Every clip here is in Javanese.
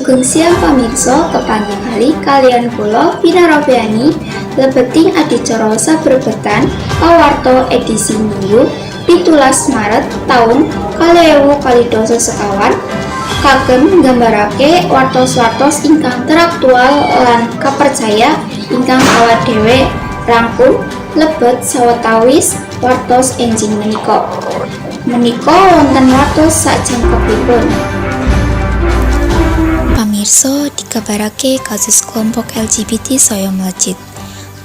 Sugeng siang pamirsa, kepanggih malih kalian kula Vina Rofiani lebeting adicara sabrebetan pawarta edisi Minggu 17 Maret tahun 2022 sekawan kagem nggambarake wartos-wartos ingkang teraktual lan kapercaya ingkang awak dhewe rangkum lebet sawetawis wartos enjing menika. Menika wonten wartos sajangkepipun. Pamirsa, dikabarake kasus kelompok LGBT saya melejit.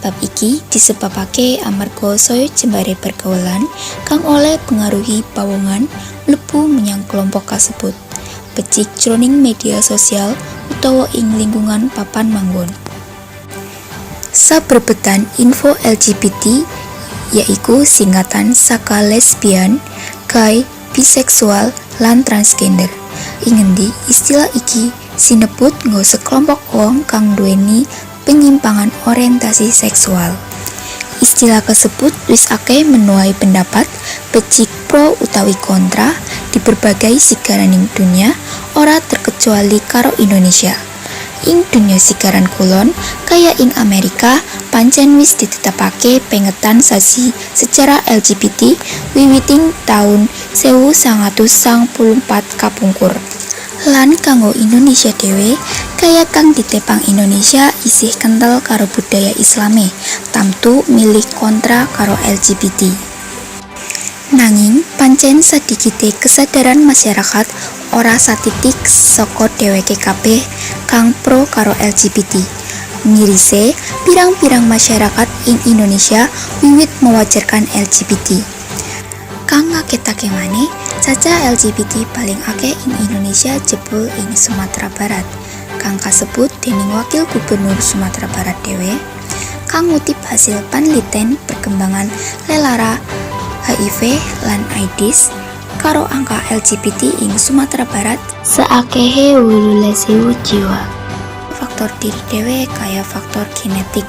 Bab iki disebabake amarga saya jembare pergaulan kang oleh pengaruhi pawongan mlebu menyang kelompok kasebut, becik jroning media sosial utawa ing lingkungan papan manggon. Sabrebetan info LGBT yaiku singkatan saka lesbian, gay, biseksual, lan transgender. Ing ngendi istilah iki sinebut nggo sekelompok wong kang duweni penyimpangan orientasi seksual. Istilah kasebut wis akeh menuai pendapat becik pro utawi kontra di berbagai sigaraning dunia, ora terkecuali karo Indonesia. Ing dunia sigaran kulon kaya ing Amerika pancen wis ditetapake pengetan sasi secara LGBT wiwiting taun 1994 kapungkur. Lan kanggo Indonesia dhewe kaya kang ditepang Indonesia isih kental karo budaya Islame, tamtu milih kontra karo LGBT. Nanging pancen sedikite kesadaran masyarakat ora satitik saka dheweke kabeh kang pro karo LGBT. Mirise pirang-pirang masyarakat ing Indonesia wiwit mewajarkan LGBT. Kang ngagetake maneh, cacah LGBT paling akeh ing Indonesia jebul ing Sumatera Barat. Kang kasebut dening Wakil Gubernur Sumatera Barat dhewe, kang ngutip hasil panliten perkembangan lelara HIV lan AIDS karo angka LGBT ing Sumatera Barat seakehe 18.000 jiwa. Faktor diri dhewe kaya faktor genetik,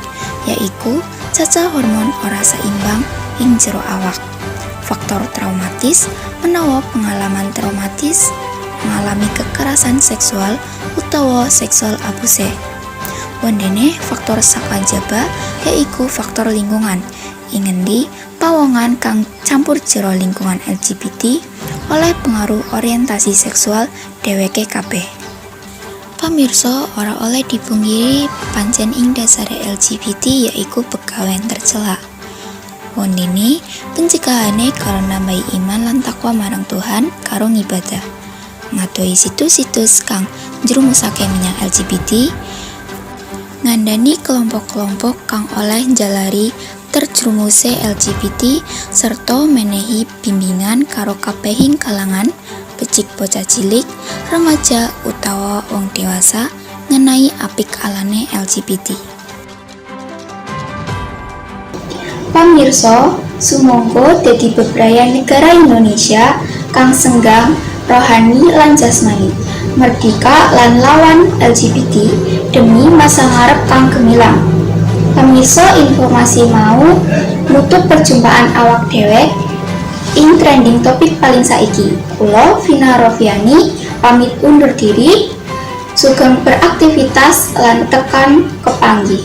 yaiku cacah hormon ora seimbang ing jero awak. Faktor traumatis menawa pengalaman traumatis mengalami kekerasan seksual utawa seksual abuse. Wondene faktor sakajaba yaiku faktor lingkungan. Ing ngendi pawongan kang campur jero lingkungan LGBT oleh pengaruh orientasi seksual dheweke kabeh. Pamirsa, ora oleh dipungkiri pancen ing dasare LGBT yaiku pegawean tercela. Wondene pencegahane karo nambahi iman lan takwa marang Tuhan karo ngibadah. Ngadohi situs-situs kang njrumusake menyang LGBT, ngandani kelompok-kelompok kang oleh njalari terjerumuse LGBT serta menehi bimbingan karo kabehing kalangan, becik bocah cilik, remaja utawa wong dewasa ngenai apik alane LGBT. Pamirsa, sumangga dadi bebrayan negara Indonesia kang senggang rohani lan jasmani, merdeka lan lawan LGBT demi masa ngarep kang gemilang. Pamirsa, informasi mau nutup perjumpaan awak dhewe ing trending topik paling saiki. Kula Vina Rofiani pamit undur diri. Sugeng beraktivitas lan tekan kepanggih.